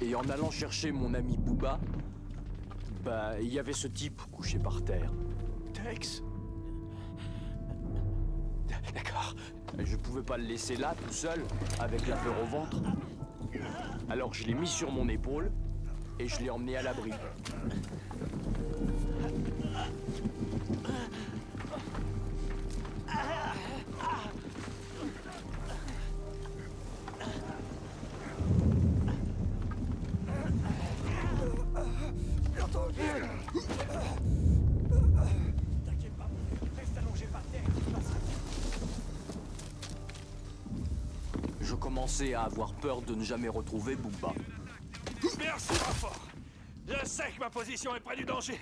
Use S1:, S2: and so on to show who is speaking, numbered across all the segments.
S1: Et en allant chercher mon ami Booba, bah, il y avait ce type couché par terre.
S2: Tex? D'accord.
S1: Je pouvais pas le laisser là, tout seul, avec la peur au ventre. Alors je l'ai mis sur mon épaule et je l'ai emmené à l'abri.
S2: T'inquiète pas, reste allongé par terre.
S1: Je commençais à avoir peur de ne jamais retrouver Booba.
S2: Merci, Raffort. Je sais que ma position est près du danger.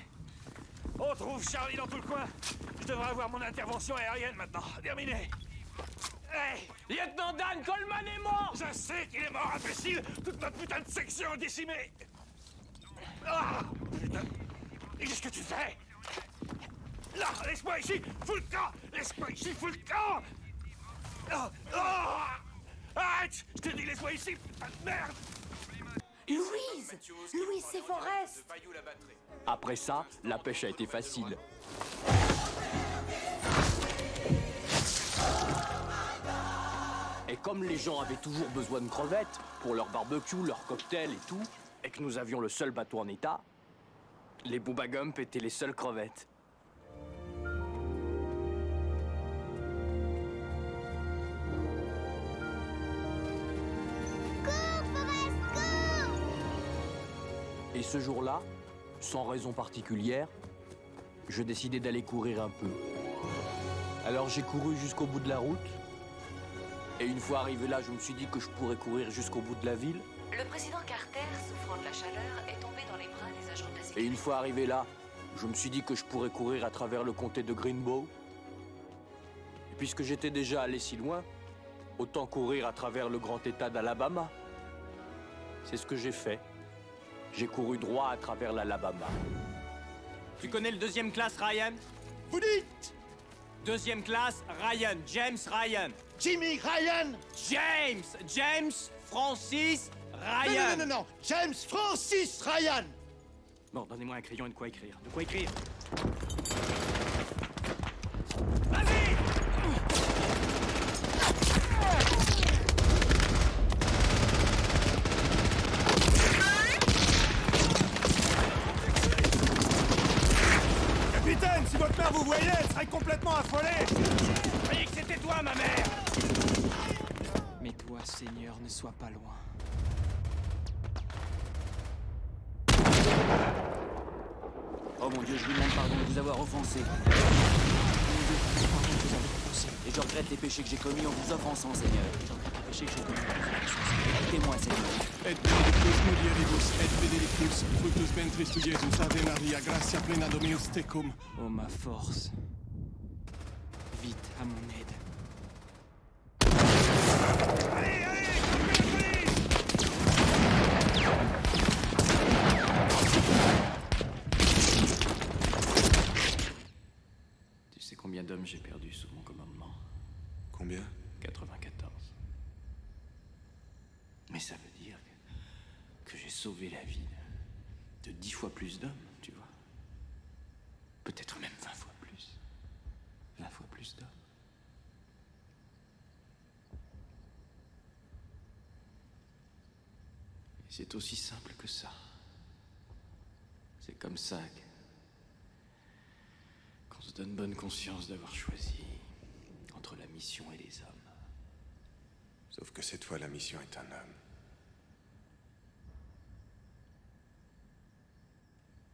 S2: On trouve Charlie dans tout le coin. Je devrais avoir mon intervention aérienne maintenant. Terminé. Hey!
S1: Lieutenant Dan, Coleman est mort!
S2: Je sais qu'il est mort, imbécile! Toute notre putain de section est décimée! Ah! Putain! Et qu'est-ce que tu fais? Là! Laisse-moi ici! Fous le camp! Laisse-moi ici! Fous le camp! Ah! Ah! Arrête! Je te dis, laisse-moi ici! Putain de merde!
S3: Louise! Louise, c'est Forrest!
S1: Après ça, la pêche a été facile. Et comme les gens avaient toujours besoin de crevettes pour leur barbecue, leur cocktail et tout, et que nous avions le seul bateau en état, les Booba Gump étaient les seules crevettes. Et ce jour-là, sans raison particulière, je décidai d'aller courir un peu. Alors j'ai couru jusqu'au bout de la route. Et une fois arrivé là, je me suis dit que je pourrais courir jusqu'au bout de la ville.
S3: Le président Carter, souffrant de la chaleur, est tombé dans les bras des agents de la
S1: Et
S3: sécurité.
S1: une fois arrivé là, je me suis dit que je pourrais courir à travers le comté de Greenbow. Et puisque j'étais déjà allé si loin, autant courir à travers le grand état d'Alabama. C'est ce que j'ai fait. J'ai couru droit à travers l'Alabama. Tu connais le deuxième classe, Ryan?
S4: Vous dites
S1: Deuxième classe, Ryan. James Ryan.
S4: Jimmy Ryan?
S1: James Francis Ryan.
S4: Non, James Francis Ryan!
S1: Bon, donnez-moi un crayon et de quoi écrire. De quoi écrire?
S4: Capitaine, si votre mère vous voyait, elle serait complètement affolée!
S2: Je croyais que c'était toi, ma mère!
S5: Mais toi, Seigneur, ne sois pas loin.
S6: Oh mon Dieu, je vous demande pardon de vous avoir offensé. Et je regrette les péchés que j'ai commis en vous offensant, Seigneur. Je regrette les péchés que j'ai commis en vous offensant. Écoutez-moi, Seigneur.
S7: Et benedictus mulieribus, et benedictus fructus ventris tu, Jesus, Ave Maria, gratia plena Dominus tecum.
S5: Oh ma force. Vite, à mon aide.
S2: Allez, allez! Coupez
S6: Tu sais combien d'hommes j'ai perdu sous mon commandement?
S8: Combien?
S6: 94. Mais ça veut dire que j'ai sauvé la vie de 10 fois plus d'hommes, tu vois. Peut-être même 20 fois plus. 20 fois plus d'hommes. Et c'est aussi simple que ça. C'est comme ça qu'on se donne bonne conscience d'avoir choisi entre la mission et les hommes.
S8: Sauf que cette fois, la mission est un homme.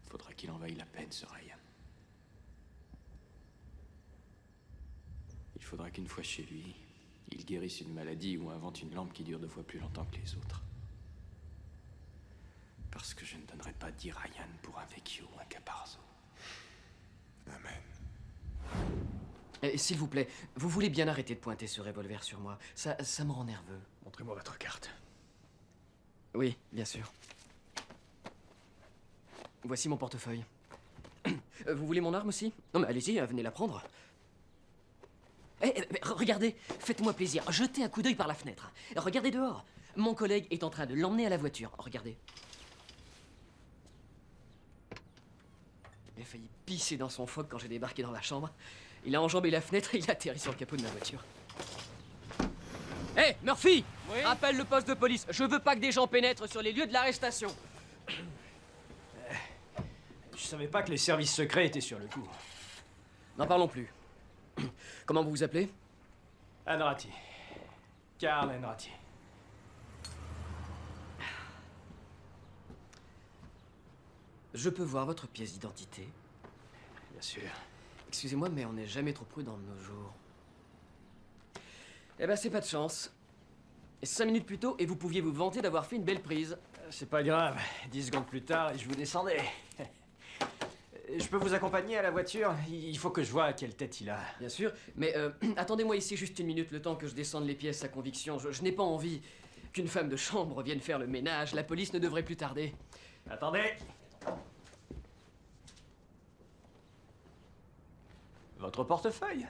S6: Faudra qu'il en vaille la peine, ce Ryan. Il faudra qu'une fois chez lui, il guérisse une maladie ou invente une lampe qui dure 2 fois plus longtemps que les autres. Parce que je ne donnerai pas 10 Ryan pour un Vecchio ou un Caparzo.
S8: Amen.
S9: S'il vous plaît, vous voulez bien arrêter de pointer ce revolver sur moi. Ça me rend nerveux.
S1: Montrez-moi votre carte.
S9: Oui, bien sûr. Voici mon portefeuille. Vous voulez mon arme aussi? Non mais allez-y, venez la prendre. Regardez, faites-moi plaisir, jetez un coup d'œil par la fenêtre. Regardez dehors. Mon collègue est en train de l'emmener à la voiture. Regardez. Il a failli pisser dans son phoque quand j'ai débarqué dans la chambre. Il a enjambé la fenêtre et il a atterri sur le capot de ma voiture. Hé, hey, Murphy!
S5: Oui?
S9: Appelle le poste de police. Je veux pas que des gens pénètrent sur les lieux de l'arrestation.
S5: Je savais pas que les services secrets étaient sur le coup.
S9: N'en parlons plus. Comment vous vous appelez?
S5: Anrati. Karl Anrati.
S9: Je peux voir votre pièce d'identité?
S5: Bien sûr.
S9: Excusez-moi, mais on n'est jamais trop prudent de nos jours. Eh ben, c'est pas de chance. 5 minutes plus tôt, et vous pouviez vous vanter d'avoir fait une belle prise.
S5: C'est pas grave. 10 secondes plus tard, et je vous descendais. Je peux vous accompagner à la voiture? Il faut que je vois quelle tête il a.
S9: Bien sûr, mais attendez-moi ici juste une minute, le temps que je descende les pièces à conviction. Je n'ai pas envie qu'une femme de chambre vienne faire le ménage. La police ne devrait plus tarder.
S5: Attendez. Votre portefeuille?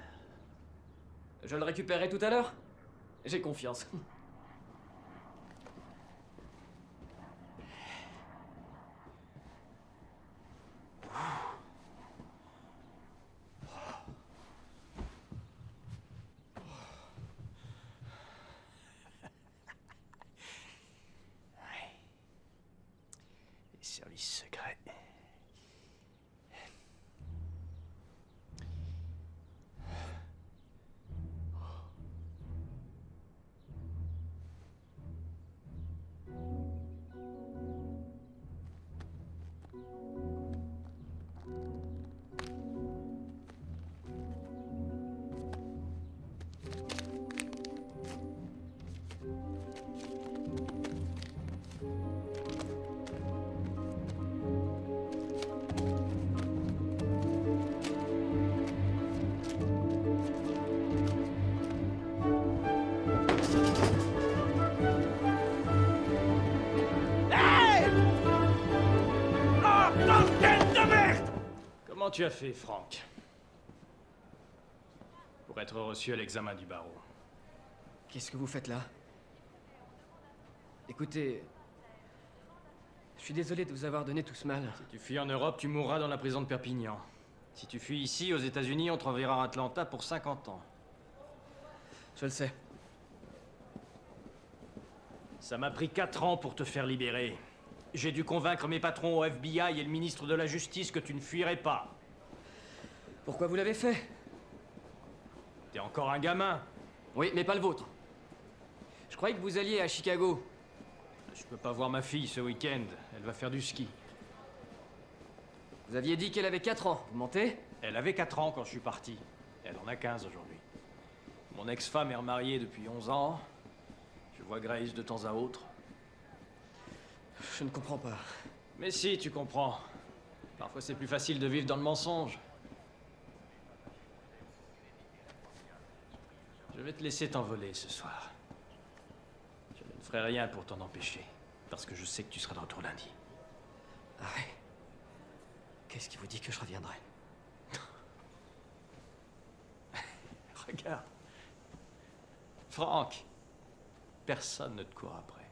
S9: Je le récupérerai tout à l'heure. J'ai confiance.
S5: Les services secrets. Comment tu as fait, Franck? Pour être reçu à l'examen du barreau.
S9: Qu'est-ce que vous faites là? Écoutez, je suis désolé de vous avoir donné tout ce mal.
S5: Si tu fuis en Europe, tu mourras dans la prison de Perpignan. Si tu fuis ici, aux États-Unis, on te renverra à Atlanta pour 50 ans.
S9: Je le sais.
S5: Ça m'a pris 4 ans pour te faire libérer. J'ai dû convaincre mes patrons au FBI et le ministre de la Justice que tu ne fuirais pas.
S9: Pourquoi vous l'avez fait?
S5: T'es encore un gamin.
S9: Oui, mais pas le vôtre. Je croyais que vous alliez à Chicago.
S5: Je peux pas voir ma fille ce week-end. Elle va faire du ski.
S9: Vous aviez dit qu'elle avait 4 ans. Vous mentez?
S5: Elle avait 4 ans quand je suis parti. Elle en a 15 aujourd'hui. Mon ex-femme est remariée depuis 11 ans. Je vois Grace de temps à autre.
S9: Je ne comprends pas.
S5: Mais si, tu comprends. Parfois, c'est plus facile de vivre dans le mensonge. Je vais te laisser t'envoler ce soir. Je ne ferai rien pour t'en empêcher. Parce que je sais que tu seras de retour lundi.
S9: Ah ouais? Qu'est-ce qui vous dit que je reviendrai?
S5: Regarde. Franck, personne ne te court après.